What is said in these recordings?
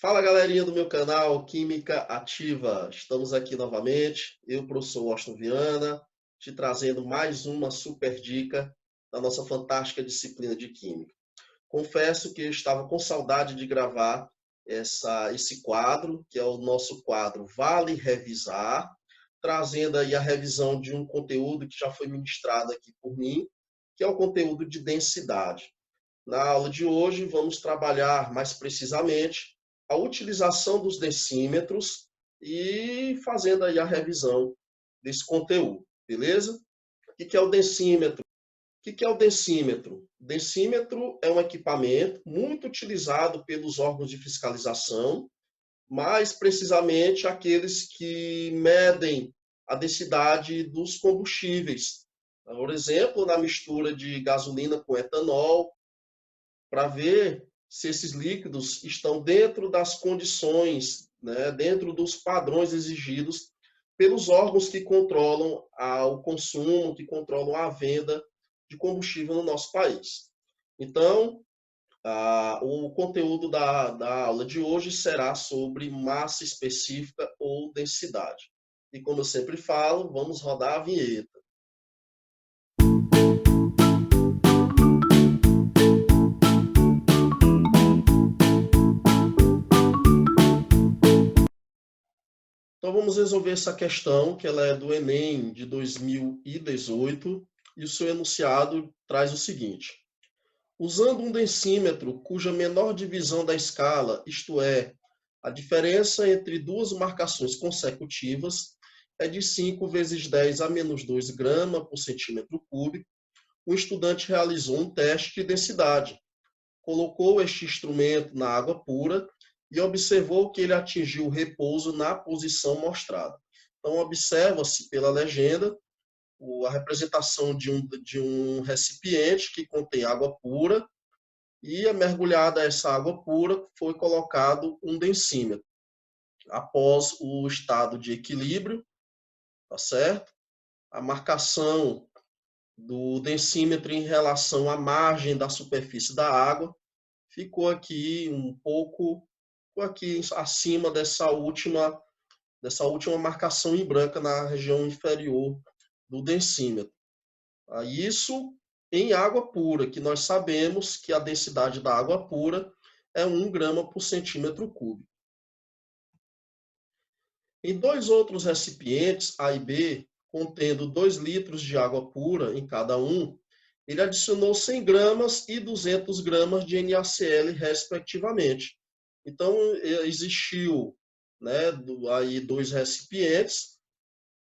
Fala galerinha do meu canal Química Ativa, estamos aqui novamente, eu, professor Washington Viana, te trazendo mais uma super dica da nossa fantástica disciplina de Química. Confesso que eu estava com saudade de gravar esse quadro, que é o nosso quadro Vale Revisar, trazendo aí a revisão de um conteúdo que já foi ministrado aqui por mim, que é o conteúdo de densidade. Na aula de hoje, vamos trabalhar mais precisamente a utilização dos decímetros e fazendo aí a revisão desse conteúdo, beleza? O que é o decímetro? O que é o decímetro? O decímetro é um equipamento muito utilizado pelos órgãos de fiscalização, mais precisamente aqueles que medem a densidade dos combustíveis. Por exemplo, na mistura de gasolina com etanol, para ver se esses líquidos estão dentro das condições, né, dentro dos padrões exigidos pelos órgãos que controlam o consumo, que controlam a venda de combustível no nosso país. Então, o conteúdo da aula de hoje será sobre massa específica ou densidade. E como eu sempre falo, vamos rodar a vinheta. Então vamos resolver essa questão, que ela é do Enem de 2018, e o seu enunciado traz o seguinte: usando um decímetro cuja menor divisão da escala, isto é, a diferença entre duas marcações consecutivas, é de 5 vezes 10 a menos 2 gramas por centímetro cúbico, o estudante realizou um teste de densidade. Colocou este instrumento na água pura e observou que ele atingiu o repouso na posição mostrada. Então, observa-se pela legenda a representação de um recipiente que contém água pura e, mergulhada essa água pura, foi colocado um densímetro. Após o estado de equilíbrio, tá certo? A marcação do densímetro em relação à margem da superfície da água ficou aqui um pouco aqui acima dessa última marcação em branca na região inferior do densímetro. Isso em água pura, que nós sabemos que a densidade da água pura é 1 grama por centímetro cúbico. Em dois outros recipientes, A e B, contendo 2 litros de água pura em cada um, ele adicionou 100 gramas e 200 gramas de NaCl, respectivamente. Então, existiu, né, aí dois recipientes,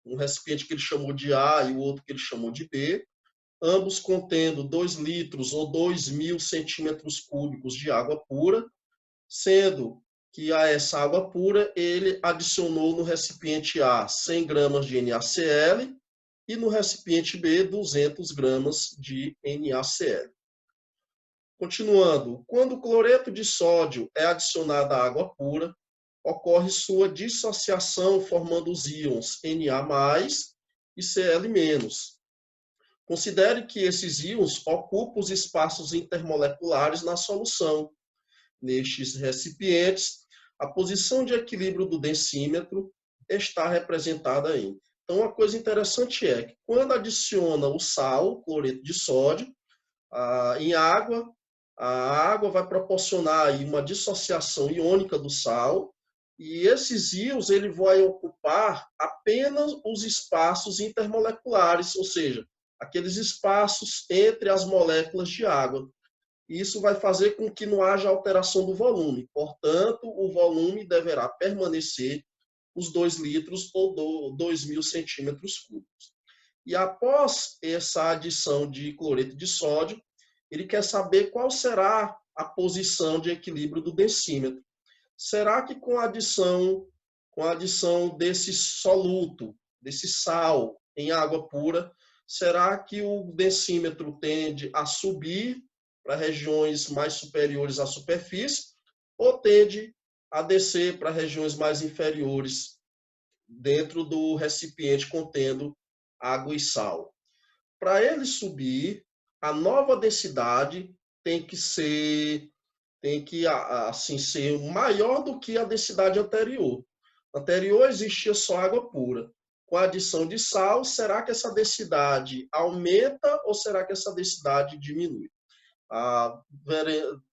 um recipiente que ele chamou de A e o outro que ele chamou de B, ambos contendo 2 litros ou 2.000 centímetros cúbicos de água pura, sendo que a essa água pura ele adicionou no recipiente A 100 gramas de NaCl e no recipiente B 200 gramas de NaCl. Continuando, quando o cloreto de sódio é adicionado à água pura, ocorre sua dissociação formando os íons Na+, e Cl-. Considere que esses íons ocupam os espaços intermoleculares na solução. Nestes recipientes, a posição de equilíbrio do densímetro está representada em. Então, uma coisa interessante é que quando adiciona o sal, cloreto de sódio, em água, a água vai proporcionar aí uma dissociação iônica do sal, e esses íons ele vai ocupar apenas os espaços intermoleculares, ou seja, aqueles espaços entre as moléculas de água. Isso vai fazer com que não haja alteração do volume. Portanto, o volume deverá permanecer os 2 litros ou 2.000 centímetros cúbicos. E após essa adição de cloreto de sódio, ele quer saber qual será a posição de equilíbrio do densímetro. Será que com a adição desse soluto, desse sal em água pura, será que o densímetro tende a subir para regiões mais superiores à superfície ou tende a descer para regiões mais inferiores dentro do recipiente contendo água e sal? Para ele subir, a nova densidade tem que ser tem que assim ser maior do que a densidade anterior. Anterior existia só água pura. Com a adição de sal, será que essa densidade aumenta ou será que essa densidade diminui?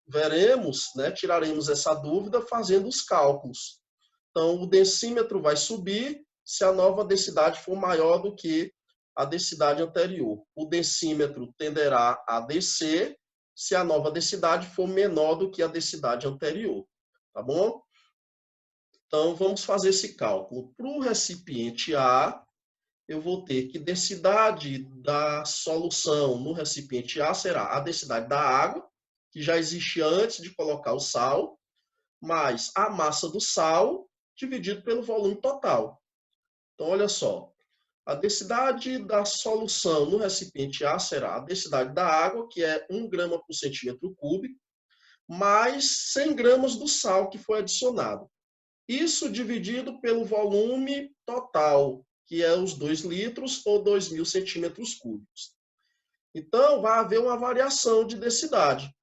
Veremos, né, tiraremos essa dúvida fazendo os cálculos. Então, o densímetro vai subir se a nova densidade for maior do que a densidade anterior. O densímetro tenderá a descer se a nova densidade for menor do que a densidade anterior. Tá bom? Então, vamos fazer esse cálculo. Para o recipiente A, eu vou ter que densidade da solução no recipiente A será a densidade da água, que já existia antes de colocar o sal, mais a massa do sal dividido pelo volume total. Então, olha só, a densidade da solução no recipiente A será a densidade da água, que é 1 grama por centímetro cúbico, mais 100 gramas do sal que foi adicionado. Isso dividido pelo volume total, que é os 2 litros ou 2.000 centímetros cúbicos. Então, vai haver uma variação de densidade,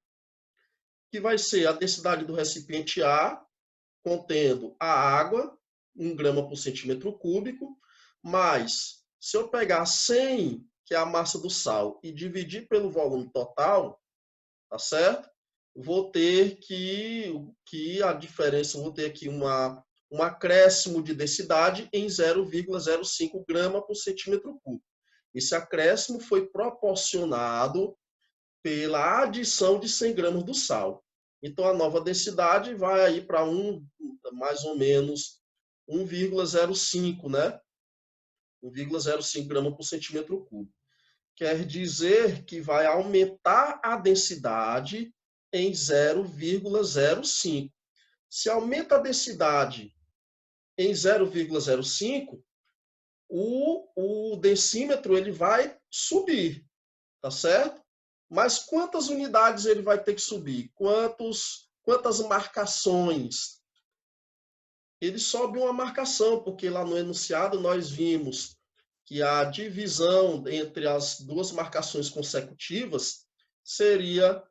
que vai ser a densidade do recipiente A, contendo a água, 1 grama por centímetro cúbico, mas se eu pegar 100, que é a massa do sal, e dividir pelo volume total, tá certo? Vou ter que a diferença, vou ter aqui um acréscimo de densidade em 0,05 grama por centímetro cúbico. Esse acréscimo foi proporcionado pela adição de 100 gramas do sal. Então, a nova densidade vai aí para mais ou menos 1,05, né? 1,05 grama por centímetro cúbico. Quer dizer que vai aumentar a densidade em 0,05. Se aumenta a densidade em 0,05, o densímetro ele vai subir, tá certo? Mas quantas unidades ele vai ter que subir? Quantas marcações? Ele sobe uma marcação, porque lá no enunciado nós vimos que a divisão entre as duas marcações consecutivas seria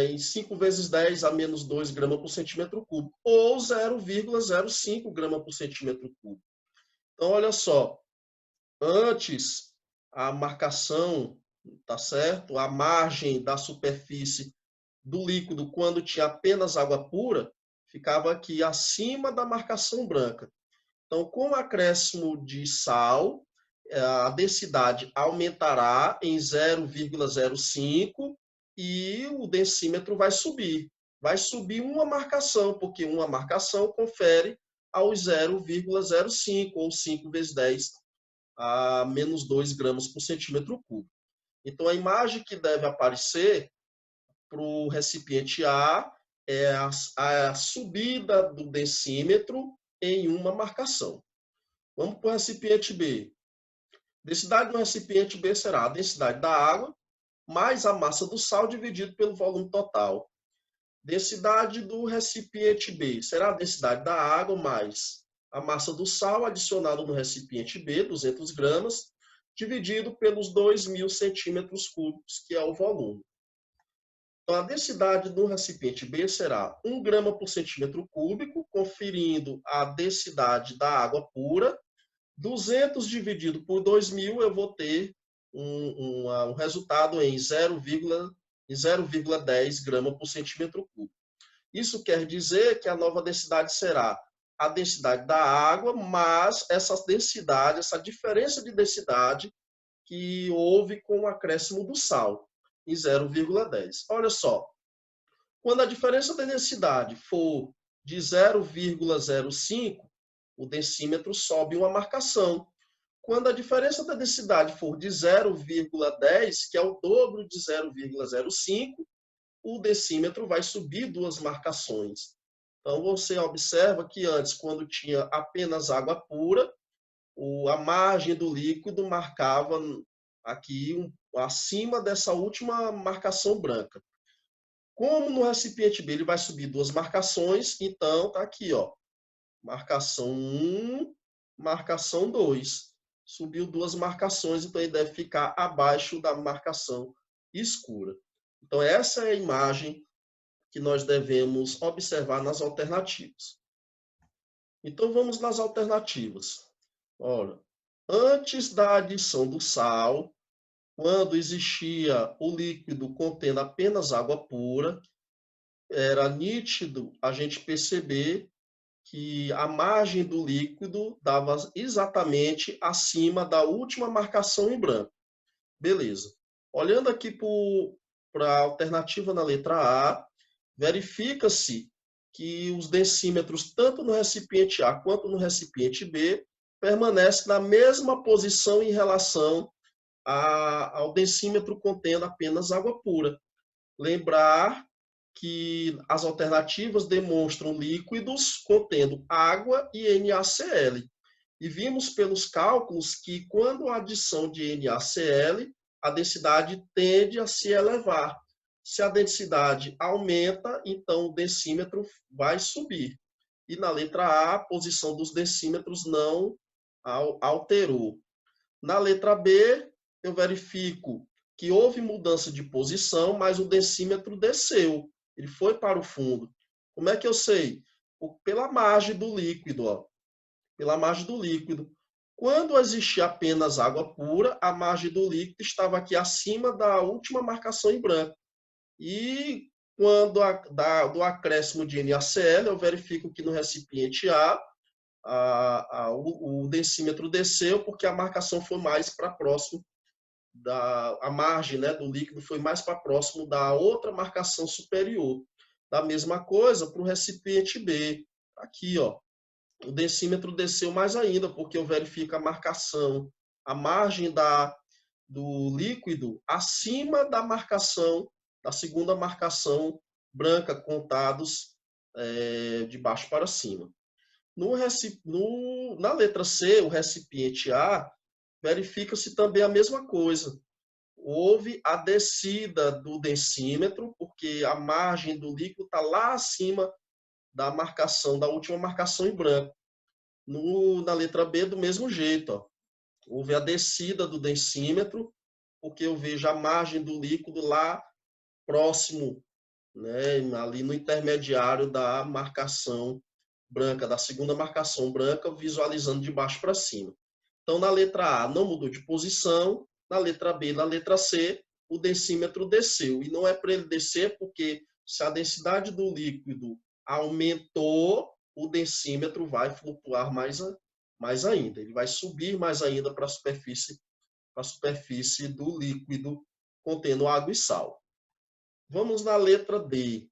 em 5 vezes 10 a menos 2 gramas por centímetro cúbico, ou 0,05 gramas por centímetro cúbico. Então, olha só, antes a marcação, tá certo? A margem da superfície do líquido, quando tinha apenas água pura, ficava aqui acima da marcação branca. Então, com o acréscimo de sal, a densidade aumentará em 0,05 e o densímetro vai subir. Vai subir uma marcação, porque uma marcação confere aos 0,05 ou 5 vezes 10 a menos 2 gramas por centímetro cúbico. Então, a imagem que deve aparecer para o recipiente A é a subida do densímetro em uma marcação. Vamos para o recipiente B. Densidade do recipiente B será a densidade da água mais a massa do sal dividido pelo volume total. Densidade do recipiente B será a densidade da água mais a massa do sal adicionado no recipiente B, 200 gramas, dividido pelos 2.000 centímetros cúbicos, que é o volume. Então, a densidade do recipiente B será 1 grama por centímetro cúbico, conferindo a densidade da água pura. 200 dividido por 2.000, eu vou ter um resultado em 0,10 grama por centímetro cúbico. Isso quer dizer que a nova densidade será a densidade da água, mas essa densidade, essa diferença de densidade que houve com o acréscimo do sal, em 0,10. Olha só, quando a diferença da densidade for de 0,05, o densímetro sobe uma marcação. Quando a diferença da densidade for de 0,10, que é o dobro de 0,05, o densímetro vai subir 2 marcações. Então, você observa que antes, quando tinha apenas água pura, a margem do líquido marcava aqui acima dessa última marcação branca. Como no recipiente B ele vai subir 2 marcações, então tá aqui, ó, marcação 1, marcação 2. Subiu 2 marcações, então ele deve ficar abaixo da marcação escura. Então essa é a imagem que nós devemos observar nas alternativas. Então, vamos nas alternativas. Olha, antes da adição do sal, quando existia o líquido contendo apenas água pura, era nítido a gente perceber que a margem do líquido dava exatamente acima da última marcação em branco. Beleza. Olhando aqui para a alternativa na letra A, verifica-se que os decímetros, tanto no recipiente A quanto no recipiente B, permanecem na mesma posição em relação ao decímetro contendo apenas água pura. Lembrar que as alternativas demonstram líquidos contendo água e NaCl. E vimos pelos cálculos que quando a adição de NaCl, a densidade tende a se elevar. Se a densidade aumenta, então o decímetro vai subir. E na letra A, a posição dos decímetros não alterou. Na letra B, eu verifico que houve mudança de posição, mas o decímetro desceu. Ele foi para o fundo. Como é que eu sei? Pela margem do líquido, ó. Pela margem do líquido. Quando existia apenas água pura, a margem do líquido estava aqui acima da última marcação em branco. E quando do acréscimo de NaCl, eu verifico que no recipiente o decímetro desceu porque a marcação foi mais para próximo a margem, né, do líquido foi mais para próximo da outra marcação superior. Da mesma coisa para o recipiente B. Aqui, ó, o decímetro desceu mais ainda, porque eu verifico a marcação, a margem do líquido acima da marcação, da segunda marcação branca, contados de baixo para cima. Na letra C, o recipiente A, verifica-se também a mesma coisa. Houve a descida do decímetro, porque a margem do líquido está lá acima da marcação, da última marcação em branco. Na letra B, do mesmo jeito. Ó. Houve a descida do decímetro, porque eu vejo a margem do líquido lá próximo, né, ali no intermediário da marcação branca, da segunda marcação branca, visualizando de baixo para cima. Então, na letra A, não mudou de posição. Na letra B, na letra C, o decímetro desceu. E não é para ele descer porque se a densidade do líquido aumentou, o decímetro vai flutuar mais ainda. Ele vai subir mais ainda para a superfície do líquido contendo água e sal. Vamos na letra D.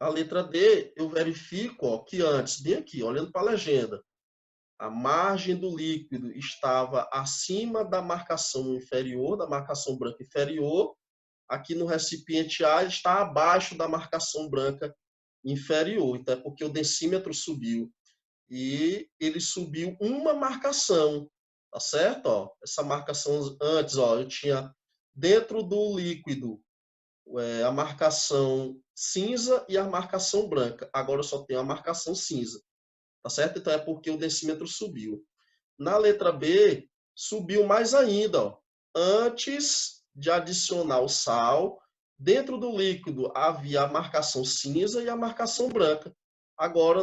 A letra D, eu verifico ó, que antes, bem aqui, olhando para a legenda, a margem do líquido estava acima da marcação inferior, da marcação branca inferior. Aqui no recipiente A está abaixo da marcação branca inferior. Então, é porque o decímetro subiu. E ele subiu uma marcação, tá certo? Ó, essa marcação antes, ó, eu tinha dentro do líquido a marcação cinza e a marcação branca. Agora eu só tenho a marcação cinza. Tá certo? Então é porque o decímetro subiu. Na letra B, subiu mais ainda. Ó. Antes de adicionar o sal, dentro do líquido havia a marcação cinza e a marcação branca. Agora,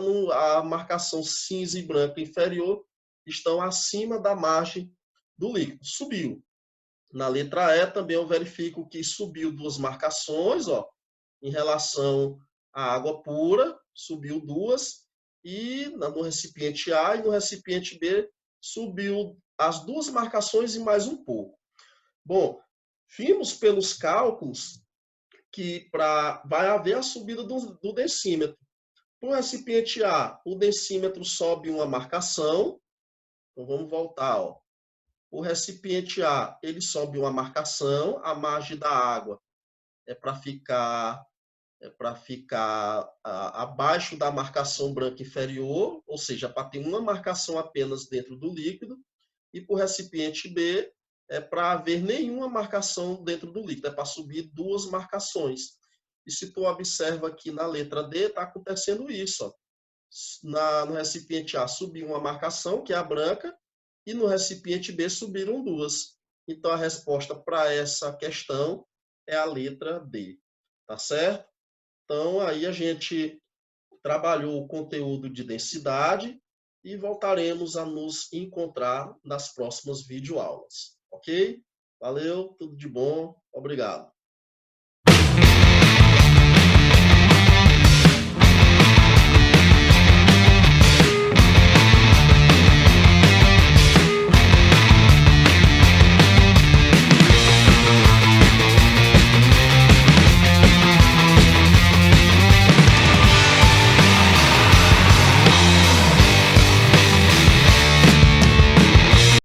a marcação cinza e branca inferior estão acima da margem do líquido. Subiu. Na letra E, também eu verifico que subiu duas marcações, ó, em relação à água pura, subiu duas, e no recipiente A e no recipiente B subiu as duas marcações e mais um pouco. Bom, vimos pelos cálculos que vai haver a subida do decímetro. No recipiente A, o decímetro sobe uma marcação. Então, vamos voltar. Ó. O recipiente A, ele sobe uma marcação. A margem da água é para ficar abaixo da marcação branca inferior, ou seja, para ter uma marcação apenas dentro do líquido, e para o recipiente B é para haver nenhuma marcação dentro do líquido, é para subir duas marcações. E se tu observa aqui na letra D, está acontecendo isso. Ó. No recipiente A subiu uma marcação, que é a branca, e no recipiente B subiram duas. Então, a resposta para essa questão é a letra D. Tá certo? Então, aí a gente trabalhou o conteúdo de densidade e voltaremos a nos encontrar nas próximas videoaulas, ok? Valeu, tudo de bom, obrigado.